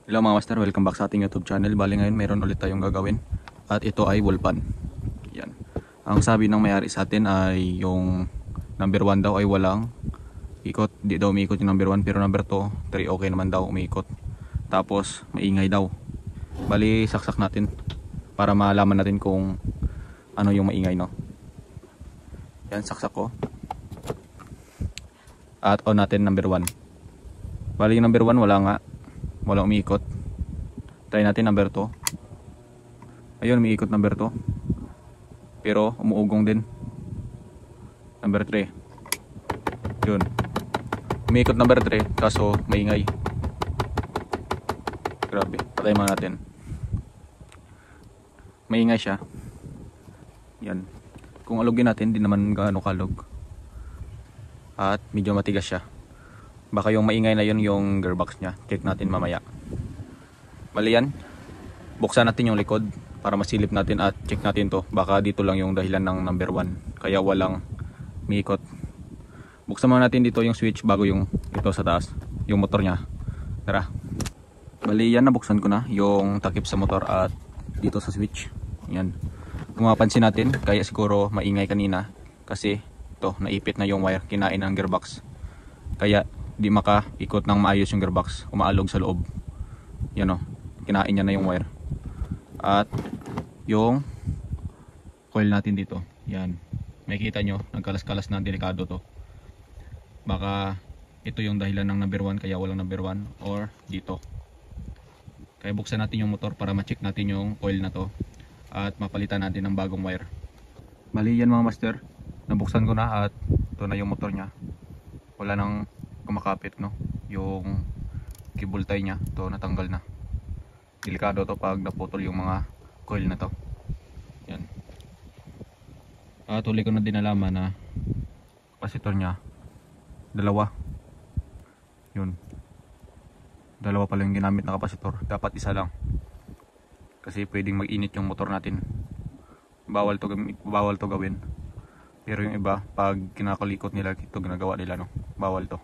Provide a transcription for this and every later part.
Hello mga master, welcome back sa ating YouTube channel. Bali ngayon meron ulit tayong gagawin. At ito ay wall pan. Yan. Ang sabi ng may-ari sa atin ay yung number 1 daw ay walang ikot. Di daw umiikot yung number 1, pero number 2, 3 okay naman daw umiikot. Tapos maingay daw. Bali saksak natin para malaman natin kung ano yung maingay, no. Yan, saksak ko. At on natin number 1. Bali yung number 1 wala nga. Walang umiikot. Try natin number 2. Ayun, umiikot number 2. Pero umuugong din. Number 3. Yun. Umiikot number 3 kaso maingay. Grabe. Patay mo natin. Maingay siya. Yan. Kung alugin natin, di naman gaano kalog. At medyo matigas siya. Baka yung maingay na yun yung gearbox nya. Check natin mamaya. Bali yan. Buksan natin yung likod para masilip natin at check natin to. Baka dito lang yung dahilan ng number 1. Kaya walang miikot. Buksan muna natin dito yung switch bago yung ito sa taas. Yung motor nya. Tara. Bali yan, nabuksan ko na yung takip sa motor at dito sa switch. Yan. Kung mapansin natin, kaya siguro maingay kanina. Kasi ito, naipit na yung wire. Kinain ng gearbox. Kaya di makaikot ng maayos yung gearbox, umaalog sa loob. Yan o, kinain niya na yung wire. At yung coil natin dito, yan, makikita nyo, nagkalas-kalas na, delikado to. Baka ito yung dahilan ng number 1 kaya walang number 1, or dito. Kaya buksan natin yung motor para ma-check natin yung coil na to at mapalitan natin ng bagong wire. Bali yan mga master, nabuksan ko na at ito na yung motor nya. Wala nang kumakapit, no, yung cable tie nya. Ito natanggal na. Delikado to pag naputol yung mga coil na to. Yan. At huli ko na din nalaman na kapasitor nya dalawa. Yun, dalawa pala yung ginamit na kapasitor. Dapat isa lang kasi pwedeng mag-init yung motor natin. Bawal to gawin. Pero yung iba, pag kinakalikot nila, ito ginagawa nila, no? Bawal to.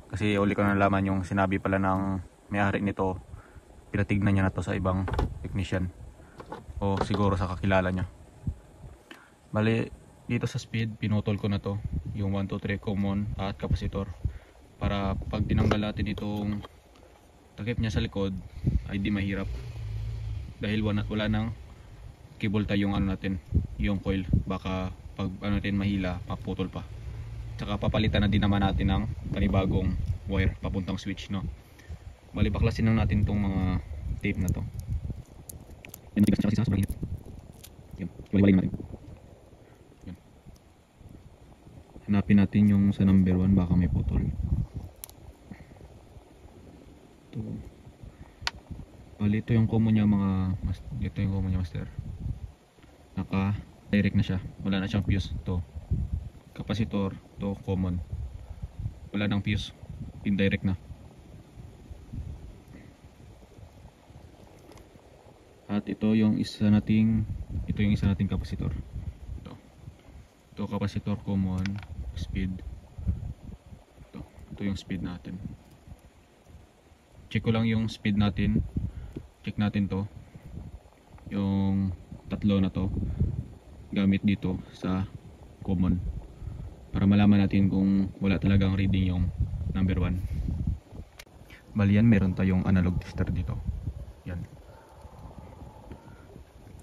Kasi uli ko na nalaman yung sinabi pala ng may-ari nito, pinatignan niya na to sa ibang technician. O siguro sa kakilala niya. Bali, dito sa speed, pinutol ko na to. Yung 1, 2, 3 common at kapasitor. Para pag tinanggal natin itong takip niya sa likod, ay di mahirap. Dahil wala nang cable tie yung ano natin, yung coil. Baka pag ano natin mahila, maputol pa. Tsaka papalitan na din naman natin ng panibagong wire papuntang switch, no. Bali baklasin lang natin tong mga tape na to. Yan, matigas siya kasi sa sobrang init. Yan, iwalay natin. Yan. Hanapin natin yung sa number 1, baka may putol. Ito. Bali ito yung common niya mga master. Ito yung common niya master. Naka direct na siya, wala na siyang fuse. Ito kapasitor, to common, wala nang fuse, indirect na. At ito yung isa nating kapasitor. Ito kapasitor common, speed. Ito yung speed natin. Check ko lang yung speed natin. Check natin to, yung tatlo na to gamit dito sa common, para malaman natin kung wala talagang reading yung number 1. Bali yan, meron tayong analog tester dito. Yan.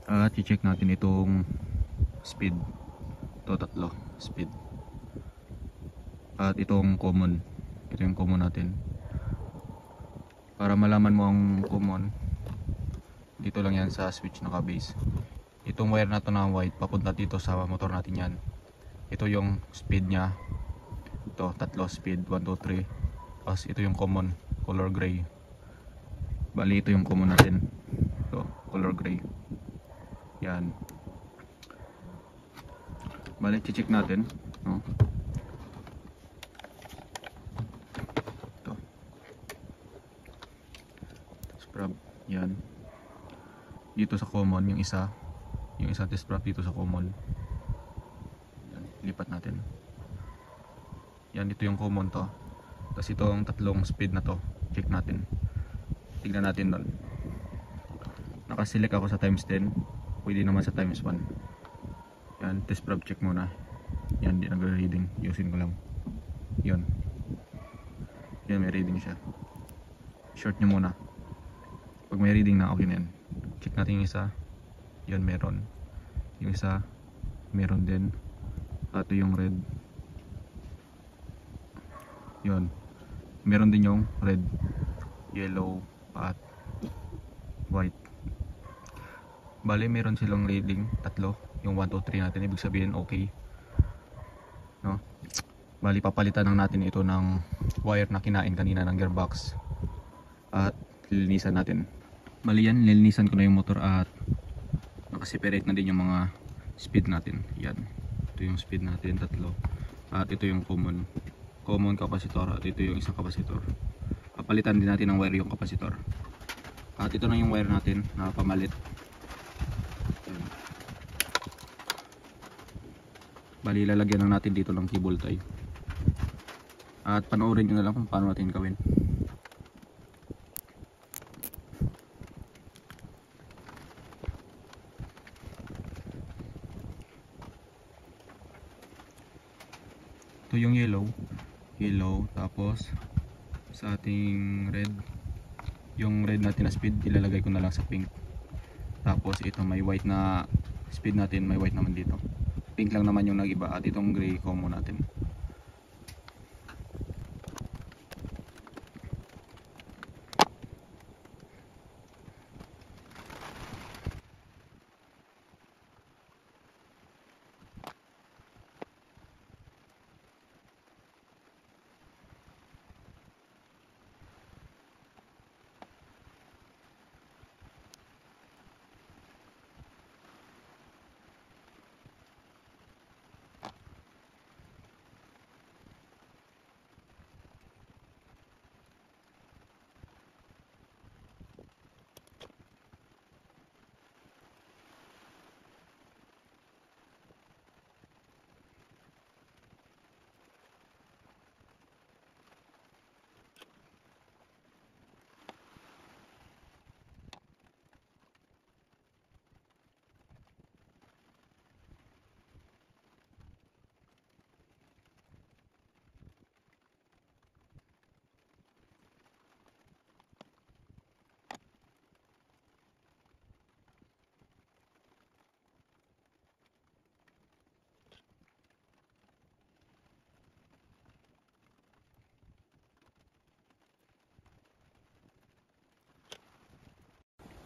At i-check natin itong speed. Ito tatlo, speed. At itong common. Ito yung common natin. Para malaman mo ang common, dito lang yan sa switch naka-base. Itong wire na to na white, papunta dito sa motor natin yan. Ito yung speed nya. Ito, tatlo speed, 1, 2, 3. Tapos ito yung common, color gray. Bali ito yung common natin. Ito, color gray. Yan. Bali, check natin, no? Ito. Scrub. Yan. Dito sa common, yung isang test prop dito sa common. Yan, lipat natin. Yan, dito yung common to. Tapos itong tatlong speed na to, check natin. tignan natin doon. Nakaselect ako sa times 10, pwede naman sa times 1. Yan, test probe check muna. Yan, di nagre-reading, yusin ko lang. Yun, yan, may reading siya. Short nyo muna. Pag may reading na, okay na yan. Check natin yung isa. Yan, meron. Yung isa, meron din. At ito yung red. Yun, meron din yung red, yellow, at white. Bale, meron silang reading, tatlo. Yung 1, 2, 3 natin, ibig sabihin okay, no? Bali, papalitan lang natin ito ng wire na kinain kanina ng gearbox. At lilinisan natin. Bali yan, lilinisan ko na yung motor at nakaseparate na din yung mga speed natin. Yan, ito yung speed natin, tatlo. At ito yung common capacitor, at ito yung isang capacitor. Papalitan din natin ng wire yung capacitor. At ito na yung wire natin na pamalit. Yan. Bali, lalagyan lang natin dito ng cable tie. At panoorin nyo na lang kung paano natin gawin. Ito yung yellow, tapos sa ating red, yung red natin na speed ilalagay ko na lang sa pink. Tapos ito may white na speed natin, may white naman dito. Pink lang naman yung nag-iba, at itong gray common natin.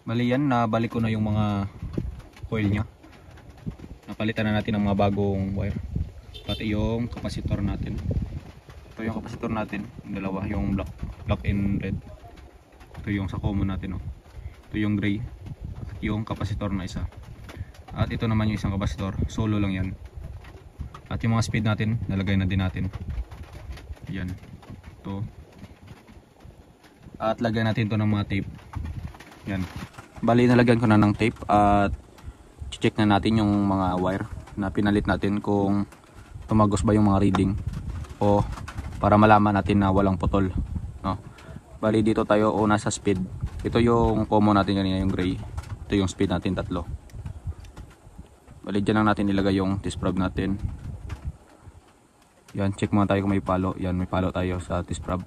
Bali yan, nabalik ko na yung mga coil nya. Napalitan na natin ng mga bagong wire. Pati yung capacitor natin. Ito yung capacitor natin, yung dalawa, yung black and red. Ito yung sa common natin, oh. Ito yung gray, at yung capacitor na isa. At ito naman yung isang capacitor, solo lang yan. At yung mga speed natin, nalagay na din natin. Yan, ito. At lagyan natin to ng mga tape. Yan. Bali, nalagyan ko na ng tape at check na natin yung mga wire na pinalit natin kung tumagos ba yung mga reading, o para malaman natin na walang putol, no? Bali, dito tayo una sa speed. Ito yung common natin kanina, yung gray. Ito yung speed natin, 3. Bali, dyan lang natin ilagay yung test probe natin. Yan, check muna tayo kung may palo. Yan, may palo tayo sa test probe.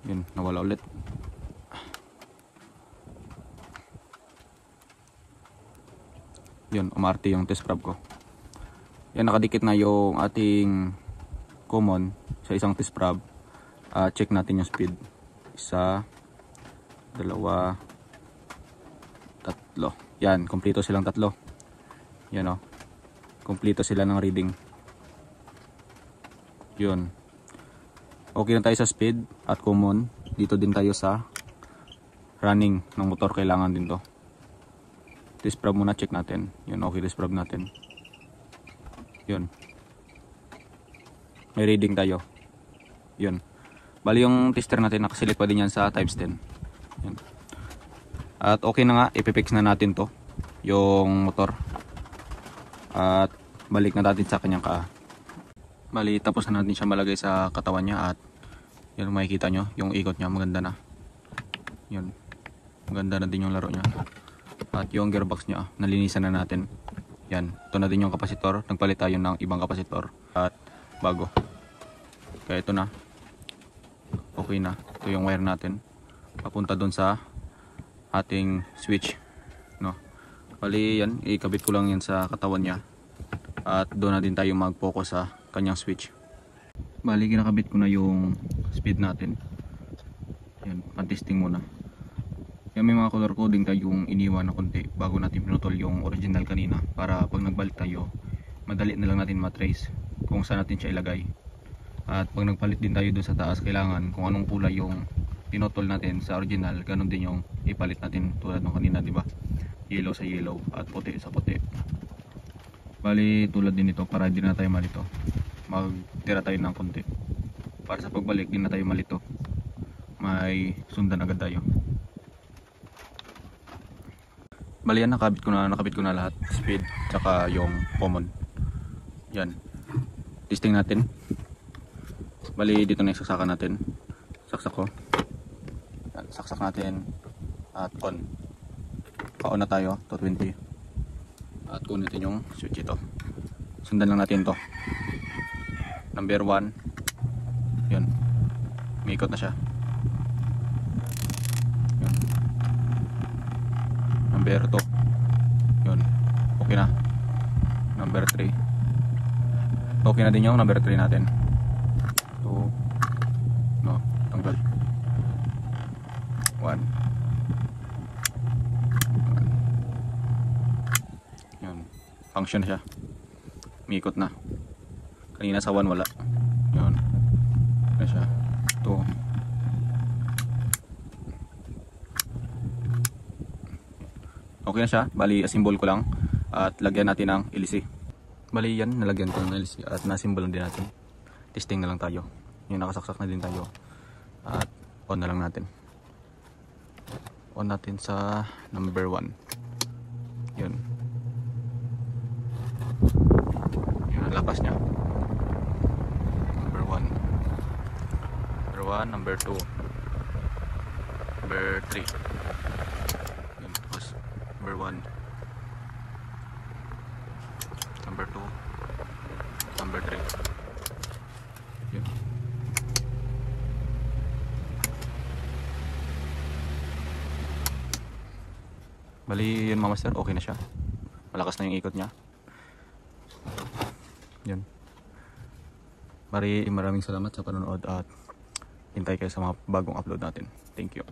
Yan, nawala ulit. Yun, umarte yung test probe ko. Yan, nakadikit na yung ating common sa isang test probe. Check natin yung speed. 1, 2, 3. Yan, kompleto silang 3. Yan, oh. Kompleto sila ng reading. Yun. Okay na tayo sa speed at common. Dito din tayo sa running ng motor. Kailangan din to. Test probe muna, check natin. Yun, okay, test probe natin. Yun. May reading tayo. Yun. Bali, yung tester natin nakaselect pa din yan sa times 10. Yun. At okay na nga, ipipix na natin to, yung motor. At balik na natin sa kanyang ka. Bali, tapos na natin siya malagay sa katawan niya at Yan, makikita nyo yung ikot niya, maganda na. Yun, maganda na din yung laro niya. At yung gearbox niya, nalinisan na natin. Yan, ito na din yung kapasitor. Nagpalit tayo ng ibang kapasitor at bago. Kaya ito na, okay na. Ito yung wire natin papunta doon sa ating switch, no? Bali yan, ikabit ko lang yan sa katawan niya at doon na din tayo mag-focus sa kanyang switch. Bali kinakabit ko na yung speed natin. Yan, pan-testing muna. Yan, may mga color coding tayong iniwan na konti bago natin pinutol yung original kanina, para pag nagbalik tayo madali na lang natin matrace kung saan natin siya ilagay. At pag nagpalit din tayo doon sa taas, kailangan kung anong kulay yung pinutol natin sa original, ganun din yung ipalit natin tulad ng kanina, di ba? Yellow sa yellow at puti sa puti. Bali tulad din ito, para hindi na tayo malito, magtira tayo ng konti para sa pagbalik din na tayo malito, may sundan agad tayo. Bali yan, nakabit ko na lahat, speed tsaka yung common. Yan, testing natin. Bali dito na isaksakan natin, saksak ko. Yan, saksak natin at on. Pa-on na tayo, 220. At kunin natin yung switch ito. Sundan lang natin to. Number 1. Yun. Umikot na siya. Yun. Number 2. Yun. Okay na. Number 3. Okay na din yung number 3 natin. So, no, tanggal. 1. Yun. Function siya. Umikot na. Kanina sa 1 wala. Yun. Ano siya? 2. Okay na siya. Bali, asimbol ko lang. At lagyan natin ng LC. Bali yan, nalagyan ko ng LC. At nasimbol din natin. Testing na lang tayo. Yun, nakasaksak na din tayo. At on na lang natin. On natin sa number 1. Yun. Yun ang lakas niya. Number 1. Number 1, number 2. Number 3. Yun, tapos number 1. Number 2. Number 3. Yun. Bali yun mga master, okay na siya. Malakas na yung ikot niya. Yun. Maraming salamat sa panonood at hintay kayo sa mga bagong upload natin. Thank you.